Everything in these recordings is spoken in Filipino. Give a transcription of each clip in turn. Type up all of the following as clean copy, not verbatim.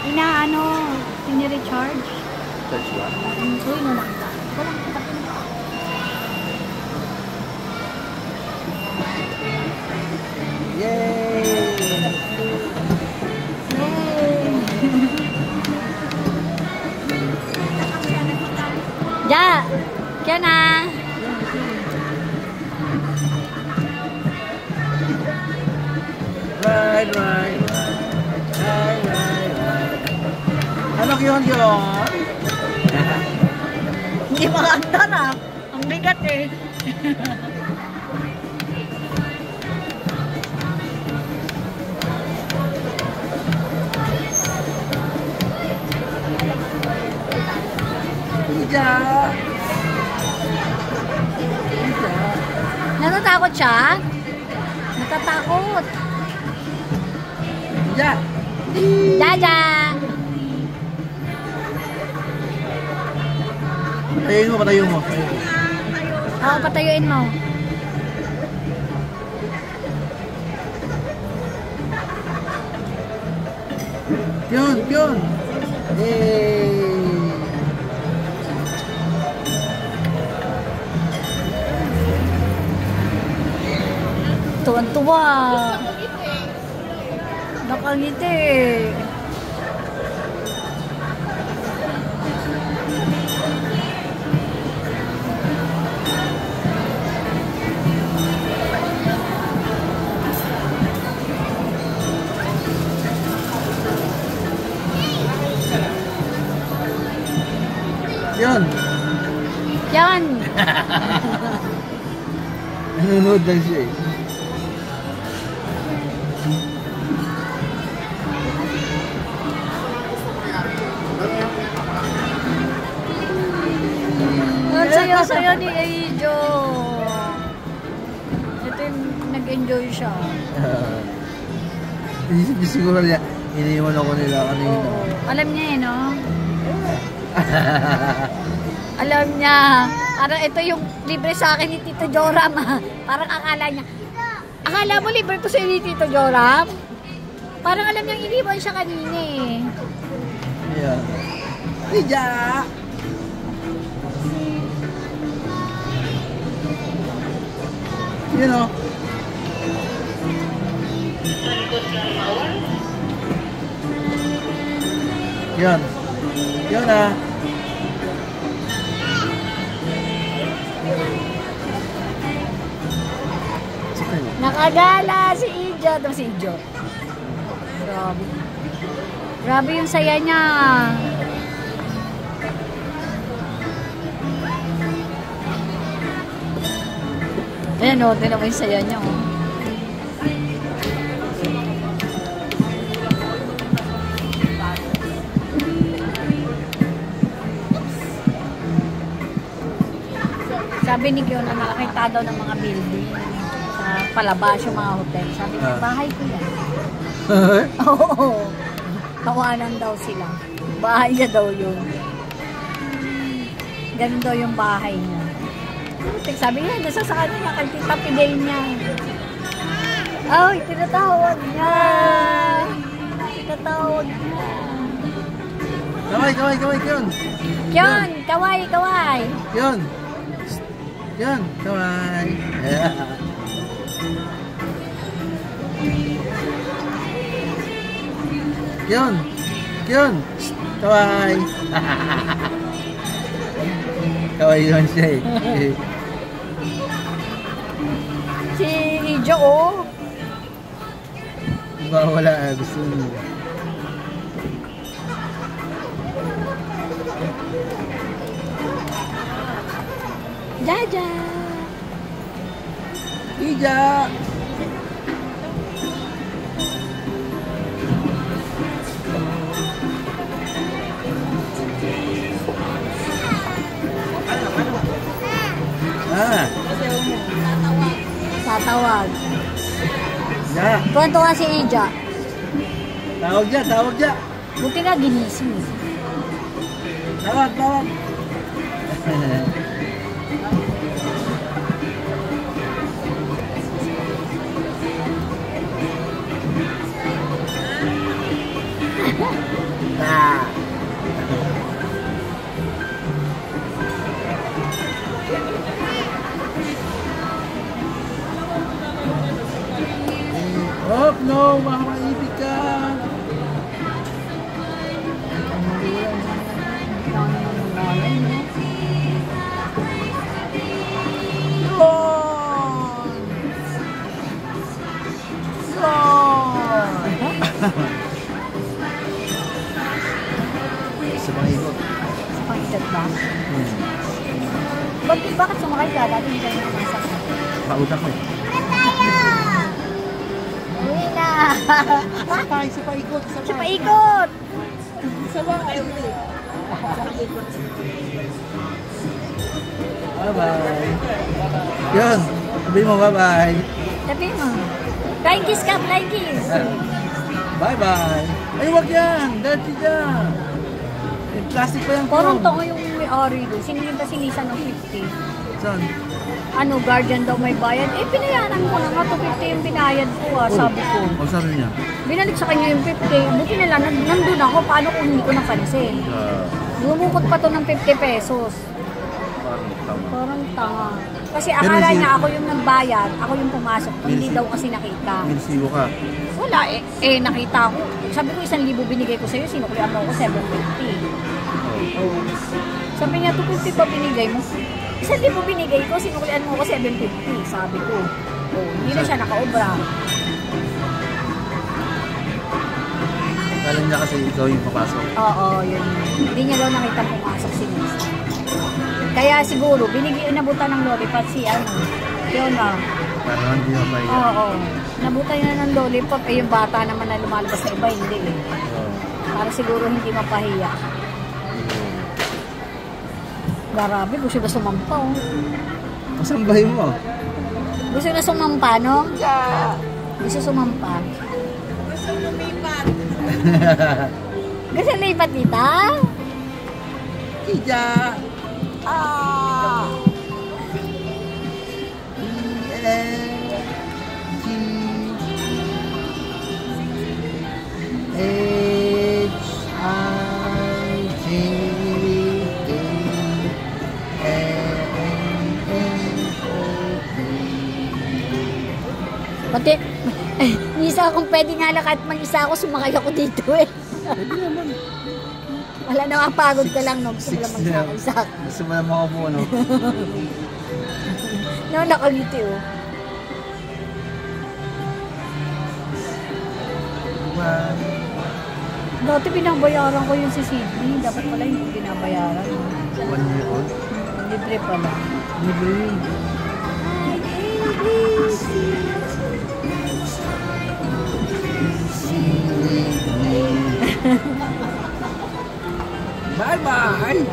Inaano, recharge. Charge ba? Uy, nakita. Yay! Ja, kaya na. Right. Ano yun? Hindi makakta na. Ang bigat eh. Ija! Natatakot siya? Natatakot. Ija! Jaja! Patayin mo. Oo, patayuin mo. Yun! Yay! Tuwan-tuwa. Nakangiti. Yun! Yan. Nanonood lang siya eh. Ang saya ni Aijo. Ito yung nag-enjoy siya. Siguro niya, iniwan ako nila kanina. Oo. Alam niya eh, no? Alam niya. Parang ito yung libre sa akin ni Tito Joram. Parang akala niya. Akala mo libre ko sa'yo ni Tito Joram? Parang alam niyang iniwan siya kanina eh. Yeah. Ija! You know. Yun ah. Nakagala si Ijo. Ito si Ijo. Grabe. Grabe yung saya niya. Ayan o, tinan mo yung saya niya o. Sabi ni Kion na nakakita daw ng mga building sa palabas yung mga hotel. Sabi niya, bahay ko yan. Oo. Tawanan daw sila. Bahay niya daw yun. Ganun daw yung bahay niya. Sabi niya, nasa sa kanya, kay Tita Fidel niya. Ay, tinatawag niya. Tinatawag niya. Kaway, Kion. Kion, kaway. Kion, kaway. Kion, kaway. Kaway naman siya eh. Si Ijo, oh. Wala, gusto mo. Jaja! Ija! Tatawag. Ja. Tuwan-tuwa si Ija. Tawag ja. Buti na ginising. Tawag. baka maibig ka. Sa mga ikot. Sa pang-ikat ba? Bakit sumakay ka? Dati hindi kayo namasak. Pautak ko eh. Uwi na! Sakay, sa paikot. Sa paikot! Bye-bye. Yun. Sabi mo bye-bye. Sabi mo. Flying kiss ka, flying kiss! Bye-bye. Ay, wag yan. Dirty dyan. Yung plastic pa yan. Parang tongo yung may-ari doon. Sinilin kasi Nissan ng 50. Saan? Ano, guardian daw may bayad. Eh, pinayaran ko na nga. 250 yung binayad ko, sabi ko. O, sabi niya? Binalik sa kanya yung 50. Buti na lang, nandun ako. Paano kung hindi ko napansin? Lumukot pa to ng 50 pesos. Parang tanga. Kasi akala niya ako yung nagbayad, ako yung pumasok. Hindi daw kasi nakita. Minsibo ka. Wala nakita ko. Sabi ko 1,000 binigay ko sa'yo, sinuklian mo ako 750. Oh. Sabi niya, 250 pa binigay mo. 1,000 binigay ko, sinuklian mo ako 750. Sabi ko. Oh, hindi na siya nakaobra. Alam niya kasi ikaw yung papasok. Oo, yun. Hindi niya daw nakita pumasok si Miss. Kaya siguro, nabutan ng lollipop si Fiona. Parang hindi na pahiya. Oo. Nabutan niya ng lollipop. Eh, yung bata naman na lumalabas na iba, hindi eh. Para siguro hindi mapahiya. Grabe, gusto na sumampa, oh. Kasambay mo. Gusto na sumampa, no? Yeah. Gusto sumampa. Gusto lumipat. Gusto lipat, tita? Ija. Ah! Pati, isa akong pwede nga lang kahit mag-isa ako, sumakay ako dito eh. Pwede naman. Wala na, pagod ka lang, no? Gusto mo lang magsakay-sakay. Gusto mo lang makaupo, no? No, nakaliti, oh. Dati binabayaran ko yung si Sydney. Dapat pala hindi binabayaran. 1 year old? Libre pala. Libre yun. Bye-bye!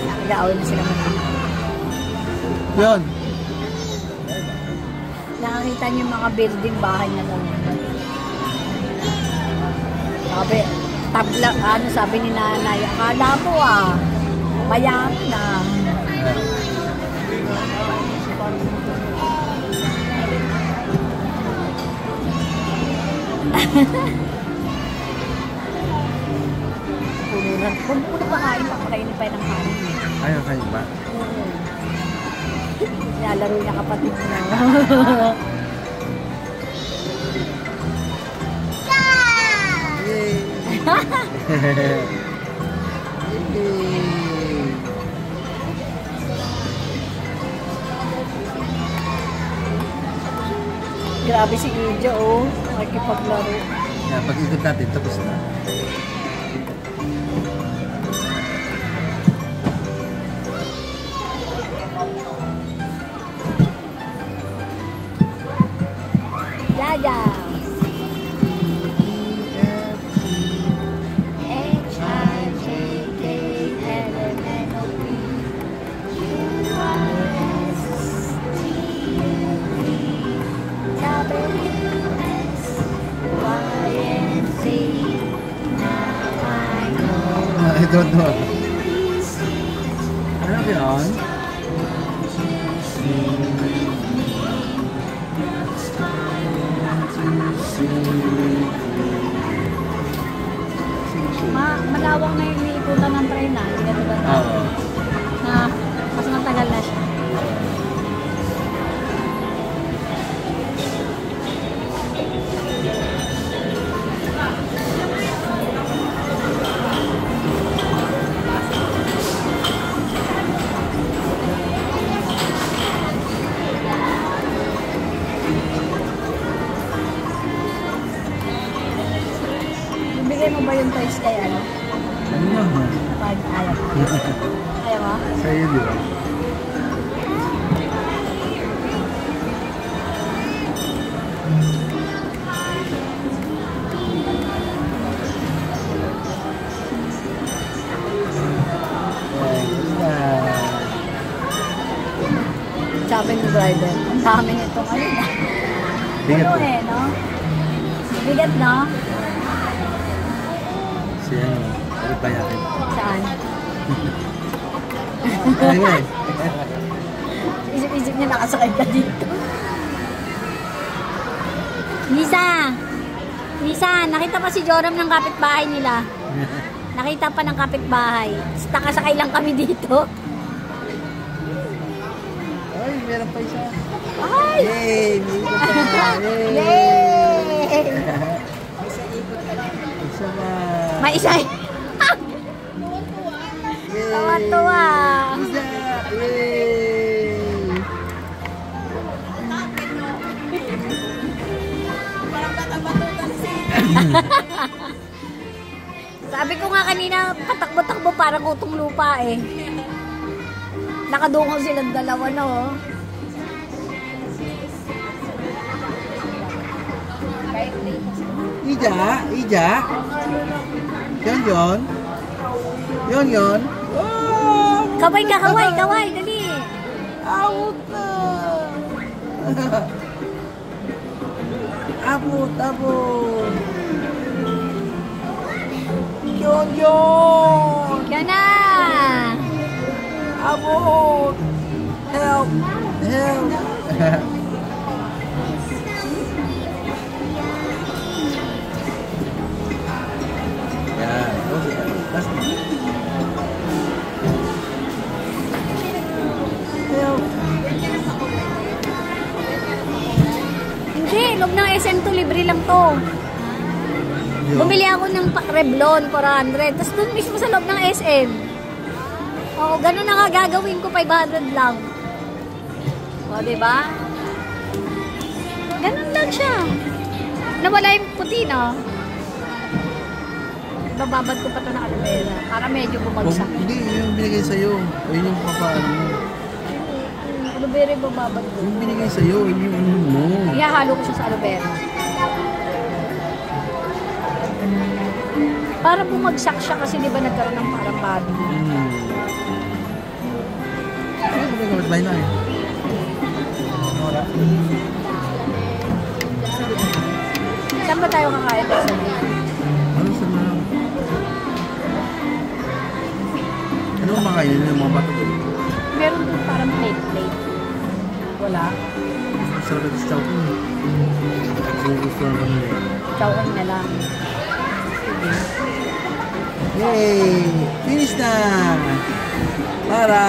Nag-aaway na sila mga. Yun. Nakakita niyo yung mga building bahay na lang. Sabi ni nanay, akala ko mayaman na. Puno pa kain, papakainin pa ng kanin. Ayaw kayo ba? Nilalaro niya kapatid mo. Grabe si Ija, oh. Makipaglaro. Pag-ikot natin, tapos na. Jaja. I don't know. Ano yun? Malawang na yung iniikutan ng tren na. Hindi na diba na? Na mas matagal na siya. Bibigay mo ba yung toys kay ano? Ano naman? Kapag ayaw. Ayaw mo? Sa'yo, di ba? Sabi ng driver, ang dami nitong ano na. Bigat Ano po. eh, no? Bigat, no? Si ano, ano pa yakin? Saan? Ano eh? Isip-isip niya nakasakay ka dito. Lisa! Lisa, nakita pa si Joram ng kapitbahay nila. Nakita pa ng kapitbahay. Nakasakay lang kami dito. Ay, meron pa isa. Ay! Yay! May ikot pa. Yay! Yay! Isa pa. May isa. Yay! Tawa-tawa. Isa! Yay! Parang batabatutan si... Sabi ko nga kanina, patakbo-takbo parang utong lupa eh. Nakadungaw silang dalawa, no? Ija! Ija! Yon! Yon! Oh! Kaway ka, kaway, kaway, dali. Out na! Abot! Yon! Yan na. Abot! Help! Yan. Okay. Last one. Help! Hindi, loob ng SM to, libre lang to. Bumili ako ng Revlon, 400. Tapos doon mismo sa loob ng SM. Oo, ganun na nga gagawin ko, 500 lang. O, diba? Ganun lang siya. Nawala yung puti, no? Bababad ko pa ito na aloe vera para medyo bumagsak. Hindi, yung binigay sa'yo. O yun yung papaano mo. Aloe vera yung bababad ko. Yung binigay sa'yo, yun yung ano mo. Ihahalo ko siya sa aloe vera. Para bumagsak siya kasi di ba nagkaroon ng parang body. Ano ba yung kapitbahay na eh? Wala. Saan ba tayo kakain? Ano sa mga... Ano ang makainin yung mga bato doon? Meron doon parang plate. Wala. Sarap ito sa chowking. Kung gusto na kami. Chowking na lang. Sige. Yay! Finish na! Para!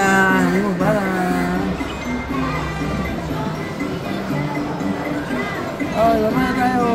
Hindi mo para! Oh, lumaya tayo!